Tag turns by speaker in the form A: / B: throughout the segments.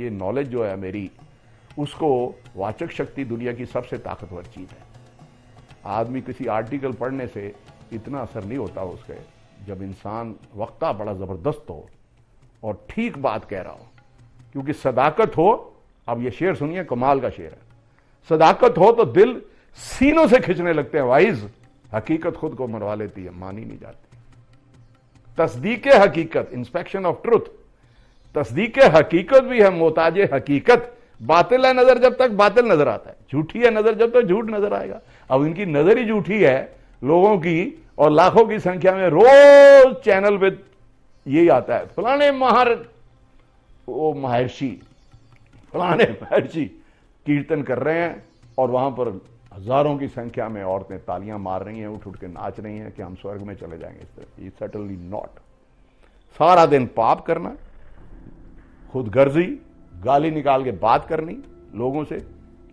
A: ये नॉलेज जो है मेरी, उसको वाचक शक्ति दुनिया की सबसे ताकतवर चीज है। आदमी किसी आर्टिकल पढ़ने से इतना असर नहीं होता उसके, जब इंसान वक्ता बड़ा जबरदस्त हो और ठीक बात कह रहा हो, क्योंकि सदाकत हो। अब ये शेर सुनिए, कमाल का शेर है। सदाकत हो तो दिल सीनों से खिंचने लगते हैं वाइज, हकीकत खुद को मरवा लेती है, मानी नहीं जाती। तस्दीक हकीकत, इंस्पेक्शन ऑफ ट्रुथ, तस्दीक हकीकत भी है मोहताज हकीकत। बातिल है नजर जब तक बातिल नजर आता है, झूठी है नजर जब तक झूठ नजर आएगा। अब इनकी नजर ही झूठी है लोगों की, और लाखों की संख्या में रोज चैनल पे यही आता है, फलाने महर्षि फलाने महर्षि कीर्तन कर रहे हैं, और वहां पर हजारों की संख्या में औरतें तालियां मार रही हैं, उठ उठ के नाच रही हैं कि हम स्वर्ग में चले जाएंगे। इस तरह सर्टनली नॉट। सारा दिन पाप करना, खुद गर्जी, गाली निकाल के बात करनी लोगों से,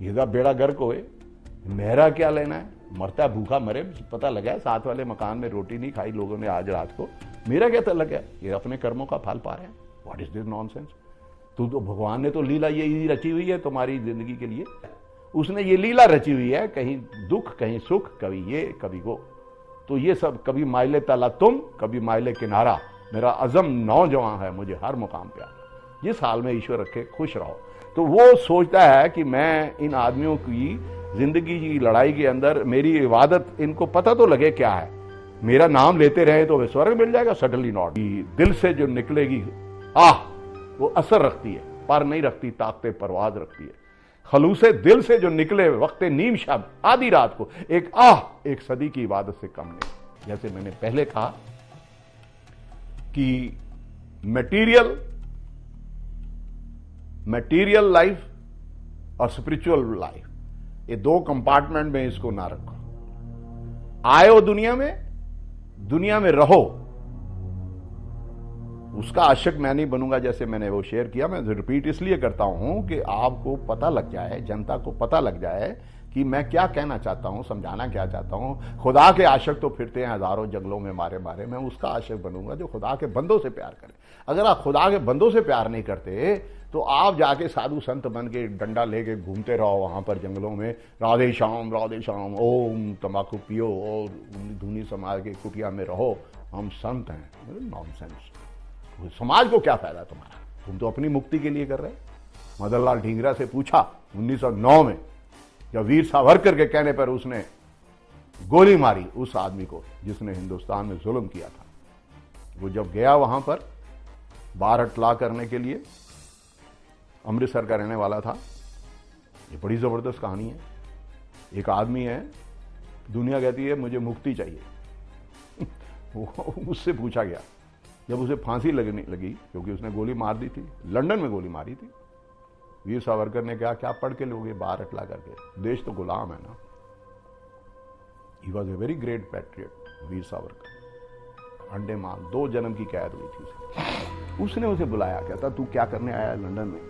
A: हिदा बेड़ा गर्क होए, मेरा क्या लेना है, मरता भूखा मरे, पता लगा है साथ वाले मकान में रोटी नहीं खाई लोगों ने आज रात को, मेरा क्या लग गया, ये अपने कर्मों का फल पा रहे हैं। What is this nonsense? तू तो, भगवान ने तो लीला ये रची हुई है तुम्हारी जिंदगी के लिए, उसने ये लीला रची हुई है, कहीं दुख कहीं सुख, कभी ये कभी वो। तो ये सब, कभी माइले तला तुम, कभी माइले किनारा, मेरा अज़म नौजवान है, मुझे हर मुकाम पे आना। जिस हाल में ईश्वर रखे खुश रहो। तो वो सोचता है कि मैं इन आदमियों की जिंदगी की लड़ाई के अंदर मेरी इबादत, इनको पता तो लगे क्या है, मेरा नाम लेते रहे तो वे स्वर्ग मिल जाएगा। Suddenly not. दिल से जो निकलेगी आह, वो असर रखती है, पर नहीं रखती, ताकते परवाज रखती है। खलूसे दिल से जो निकले वक्त नीम शब, आधी रात को एक आह, एक सदी की इबादत से कम नहीं। जैसे मैंने पहले कहा कि मटेरियल लाइफ और स्पिरिचुअल लाइफ, ये दो कंपार्टमेंट में इसको ना रखो। आए हो दुनिया में रहो। उसका आशिक मैं नहीं बनूंगा, जैसे मैंने वो शेयर किया। मैं रिपीट इसलिए करता हूं कि आपको पता लग जाए, जनता को पता लग जाए कि मैं क्या कहना चाहता हूं, समझाना क्या चाहता हूं। खुदा के आशिक तो फिरते हैं हजारों जंगलों में मारे मारे, मैं उसका आशिक बनूंगा जो खुदा के बंदों से प्यार करे। अगर आप खुदा के बंदों से प्यार नहीं करते तो आप जाके साधु संत बन के डंडा लेके घूमते रहो वहां पर जंगलों में, राधे श्याम ओम, तंबाकू पियो और धुनी समाज के कुटिया में रहो, हम संत हैं। नॉनसेंस। समाज को क्या फायदा तुम्हारा, तुम तो अपनी मुक्ति के लिए कर रहे। मदन लाल ढींगरा से पूछा 1909 में, जब वीर सावरकर के कहने पर उसने गोली मारी उस आदमी को जिसने हिंदुस्तान में जुल्म किया था। वो जब गया वहां पर बार हटला करने के लिए, अमृतसर का रहने वाला था। ये बड़ी जबरदस्त कहानी है। एक आदमी है, दुनिया कहती है मुझे मुक्ति चाहिए उससे पूछा गया, जब उसे फांसी लगने लगी, क्योंकि उसने गोली मार दी थी, लंदन में गोली मारी थी। वीर सावरकर ने कहा क्या पढ़ के लोगे बाहर हटला करके, देश तो गुलाम है ना। He was a very great patriot Veer Savarkar. Andaman 2 जन्म की कैद हुई थी। उसने उसे बुलाया, कहता तू क्या करने आया लंदन में?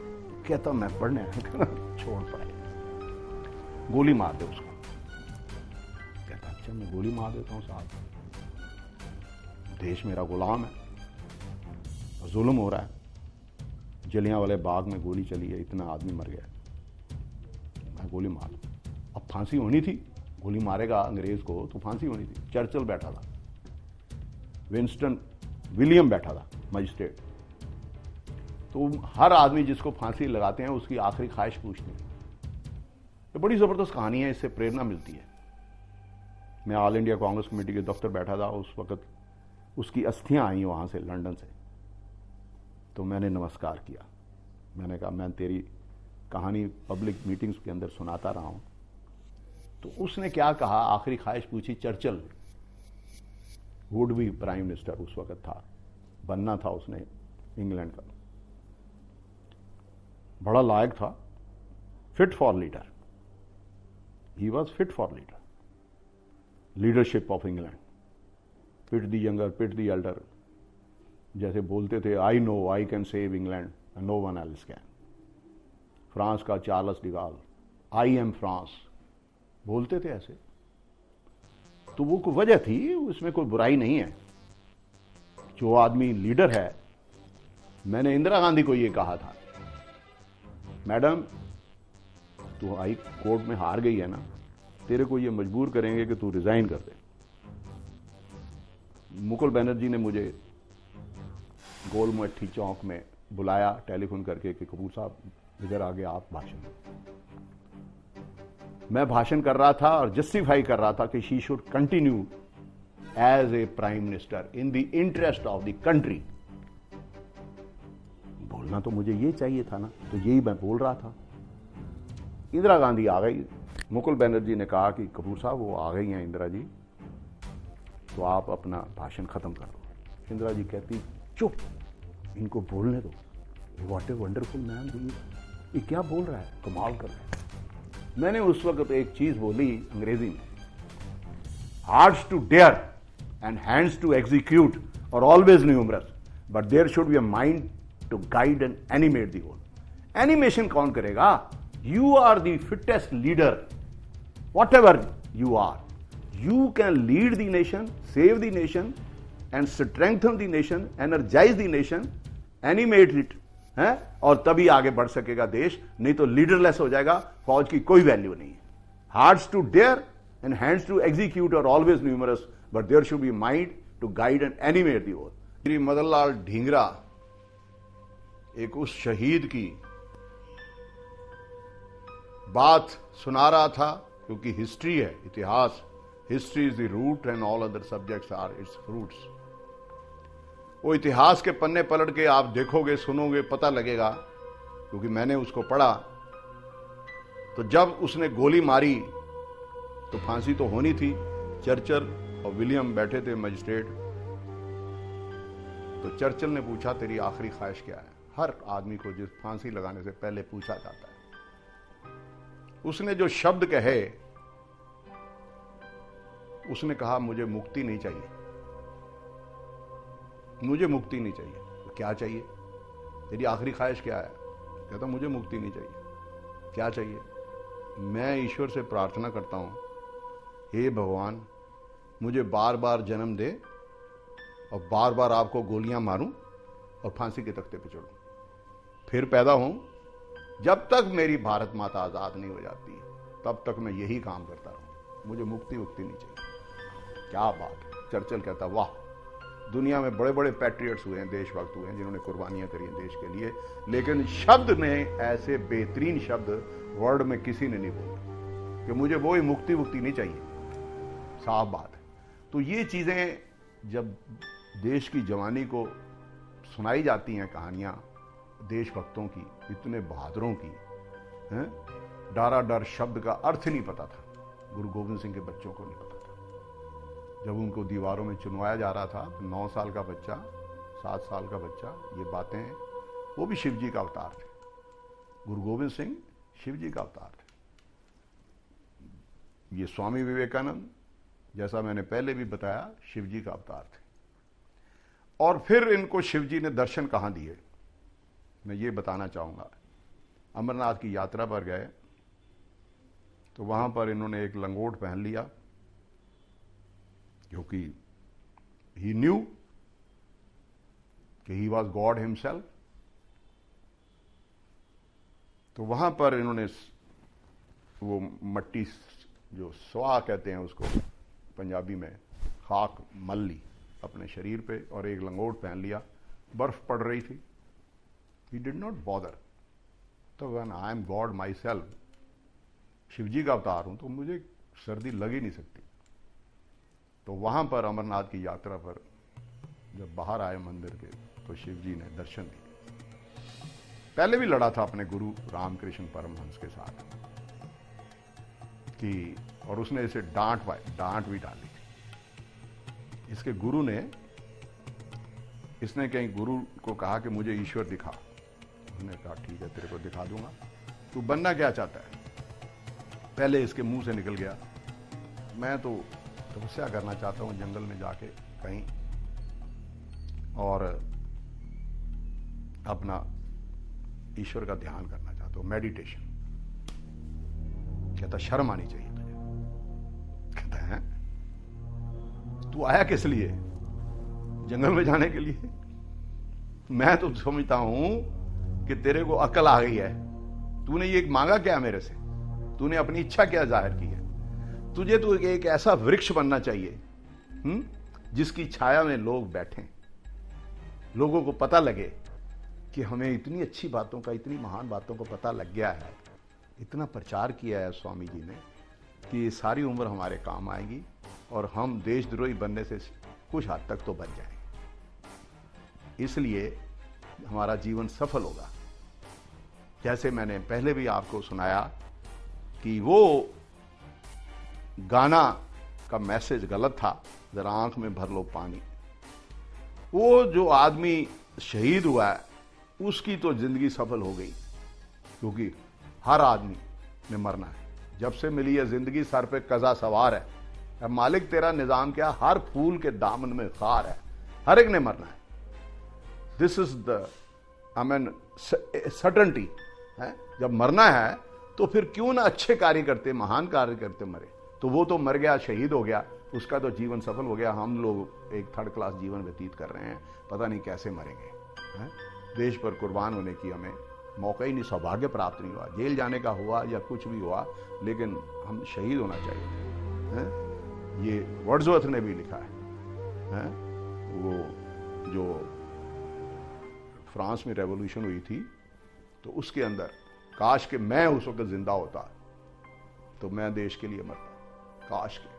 A: कहता मैं पढ़ने आया। छोड़ पाए, गोली मार दे उसको। कहता अच्छा मैं गोली मार देता हूं साहब, देश मेरा गुलाम है, जुल्म हो रहा है, जलियांवाले बाग में गोली चली है, इतना आदमी मर गया, मैं गोली मार दूं। अब फांसी होनी थी, गोली मारेगा अंग्रेज को तो फांसी होनी थी। चर्चिल बैठा था, विंस्टन विलियम बैठा था मजिस्ट्रेट। तो हर आदमी जिसको फांसी लगाते हैं उसकी आखिरी ख्वाहिश पूछते हैं। ये बड़ी जबरदस्त कहानी है, इससे प्रेरणा मिलती है। मैं ऑल इंडिया कांग्रेस कमेटी के दफ्तर बैठा था, उस वक्त उसकी अस्थियां आई वहां से लंदन से, तो मैंने नमस्कार किया। मैंने कहा मैं तेरी कहानी पब्लिक मीटिंग्स के अंदर सुनाता रहा हूं। तो उसने क्या कहा, आखिरी ख्वाहिश पूछी। Churchill would be prime minister उस वक्त था, बनना था उसने इंग्लैंड का, बड़ा लायक था, fit for leader, he was fit for leadership of England. Pitt the younger, Pitt the elder, जैसे बोलते थे I know I can save England, no one else can. France का Charles de Gaulle, I am France, बोलते थे ऐसे। तो वो कोई वजह थी, उसमें कोई बुराई नहीं है। जो आदमी लीडर है, मैंने इंदिरा गांधी को ये कहा था मैडम तू हाई कोर्ट में हार गई है ना, तेरे को ये मजबूर करेंगे कि तू रिजाइन कर दे। मुकुल बनर्जी ने मुझे गोलमट्टी चौक में बुलाया टेलीफोन करके कि कपूर साहब इधर आगे आप भाषण। मैं भाषण कर रहा था और जस्टिफाई कर रहा था कि she should continue as a prime minister in the interest of the country. बोलना तो मुझे ये चाहिए था ना, तो यही मैं बोल रहा था। इंदिरा गांधी आ गई, मुकुल बनर्जी ने कहा कि कपूर साहब वो आ गई हैं इंदिरा जी, तो आप अपना भाषण खत्म कर दो। इंदिरा जी कहती चुप, इनको बोलने दो। व्हाट ए वंडरफुल मैन, ये क्या बोल रहा है, कमाल कर रहा है। मैंने उस वक्त एक चीज बोली अंग्रेजी में, hearts to dare and hands to execute और always numerous, but there should be a mind to guide and animate the whole. Animation कौन करेगा? You are the fittest leader, whatever you are, you can lead the nation, save the nation and strengthen the nation, energize the nation, animate it, है? और तभी आगे बढ़ सकेगा देश, नहीं तो लीडरलेस हो जाएगा, फौज की कोई वैल्यू नहीं है। Hearts to dare and hands to execute are always numerous, but there should be mind to guide and animate the whole. Shri Madan Lal Dhingra एक उस शहीद की बात सुना रहा था, क्योंकि हिस्ट्री है, इतिहास, history is the root and all other subjects are its fruits. वो इतिहास के पन्ने पलट के आप देखोगे, सुनोगे, पता लगेगा, क्योंकि मैंने उसको पढ़ा। तो जब उसने गोली मारी तो फांसी तो होनी थी। चर्चिल और विलियम बैठे थे मजिस्ट्रेट, तो चर्चिल ने पूछा तेरी आखिरी ख्वाहिश क्या है? हर आदमी को जिस फांसी लगाने से पहले पूछा जाता है। उसने जो शब्द कहे, उसने कहा मुझे मुक्ति नहीं चाहिए, मुझे मुक्ति नहीं चाहिए। तो क्या चाहिए? तेरी आखिरी ख्वाहिश क्या है? कहता मुझे मुक्ति नहीं चाहिए। क्या चाहिए? मैं ईश्वर से प्रार्थना करता हूं, हे भगवान मुझे बार बार जन्म दे और बार बार आपको गोलियां मारूं और फांसी के तख्ते पे चढ़ूं, फिर पैदा हूं। जब तक मेरी भारत माता आजाद नहीं हो जाती तब तक मैं यही काम करता रहूं, मुझे मुक्ति नहीं चाहिए। क्या बात है। चर्चिल कहता वाह, दुनिया में बड़े बड़े पैट्रियट्स हुए हैं, देशभक्त हुए हैं, जिन्होंने कुर्बानियां करी हैं देश के लिए, लेकिन शब्द ने ऐसे बेहतरीन शब्द वर्ल्ड में किसी ने नहीं बोले कि मुझे वो ही मुक्ति नहीं चाहिए। साफ बात है। तो ये चीजें जब देश की जवानी को सुनाई जाती हैं, कहानियां देशभक्तों की, इतने बहादुरों की, डारा डर शब्द का अर्थ नहीं पता था, गुरु गोविंद सिंह के बच्चों को नहीं पता था। जब उनको दीवारों में चुनवाया जा रहा था, 9 साल का बच्चा, 7 साल का बच्चा, ये बातें, वो भी शिव जी का अवतार थे। गुरु गोविंद सिंह शिव जी का अवतार थे। ये स्वामी विवेकानंद, जैसा मैंने पहले भी बताया, शिव जी का अवतार थे। और फिर इनको शिव जी ने दर्शन कहां दिए, मैं ये बताना चाहूंगा। अमरनाथ की यात्रा पर गए तो वहां पर इन्होंने एक लंगोट पहन लिया, क्योंकि ही न्यू कि ही वॉज गॉड हिमसेल्फ। तो वहां पर इन्होंने वो मट्टी, जो स्वा कहते हैं उसको पंजाबी में, खाक मल ली अपने शरीर पे और एक लंगोट पहन लिया। बर्फ पड़ रही थी, ही डिड नॉट बॉदर। तो when I am God my self, Shivji का अवतार हूं, तो मुझे सर्दी लग ही नहीं सकती। तो वहां पर अमरनाथ की यात्रा पर जब बाहर आए मंदिर के, तो शिवजी ने दर्शन दिए। पहले भी लड़ा था अपने गुरु रामकृष्ण परमहंस के साथ कि, और उसने इसे डांट भी डाली थी। इसके गुरु ने, इसने कहीं गुरु को कहा कि मुझे ईश्वर दिखा। उसने कहा ठीक है तेरे को दिखा दूंगा, तू बनना क्या चाहता है? पहले इसके मुंह से निकल गया, मैं तो तपस्या करना चाहता हूं जंगल में जाके कहीं, और अपना ईश्वर का ध्यान करना चाहता हूं, मेडिटेशन। कहता शर्म आनी चाहिए तुझे। कहता है तू आया किस लिए? जंगल में जाने के लिए? मैं तो समझता हूं कि तेरे को अकल आ गई है, तूने ये मांगा क्या मेरे से? तूने अपनी इच्छा क्या जाहिर की है? तुझे तो एक ऐसा वृक्ष बनना चाहिए जिसकी छाया में लोग बैठें, लोगों को पता लगे कि हमें इतनी अच्छी बातों का, इतनी महान बातों को पता लग गया है, इतना प्रचार किया है स्वामी जी ने कि ये सारी उम्र हमारे काम आएगी और हम देशद्रोही बनने से कुछ हद तक तो बच जाएंगे। इसलिए हमारा जीवन सफल होगा। जैसे मैंने पहले भी आपको सुनाया कि वो गाना का मैसेज गलत था, जरा आंख में भर लो पानी। वो जो आदमी शहीद हुआ है उसकी तो जिंदगी सफल हो गई, क्योंकि हर आदमी ने मरना है। जब से मिली है जिंदगी सर पे कजा सवार है। अब मालिक तेरा निजाम क्या, हर फूल के दामन में खार है, हर एक ने मरना है। दिस इज द सर्टेनिटी है। जब मरना है तो फिर क्यों ना अच्छे कार्य करते, महान कार्य करते मरे। तो वो तो मर गया, शहीद हो गया, उसका तो जीवन सफल हो गया। हम लोग एक थर्ड क्लास जीवन व्यतीत कर रहे हैं, पता नहीं कैसे मरेंगे है? देश पर कुर्बान होने की हमें मौका ही नहीं, सौभाग्य प्राप्त नहीं हुआ। जेल जाने का हुआ या कुछ भी हुआ, लेकिन हम शहीद होना चाहिए है? ये वर्ड्सवर्थ ने भी लिखा है? वो जो फ्रांस में रेवोल्यूशन हुई थी तो उसके अंदर, काश कि मैं उस वक्त जिंदा होता तो मैं देश के लिए मरता, काश के।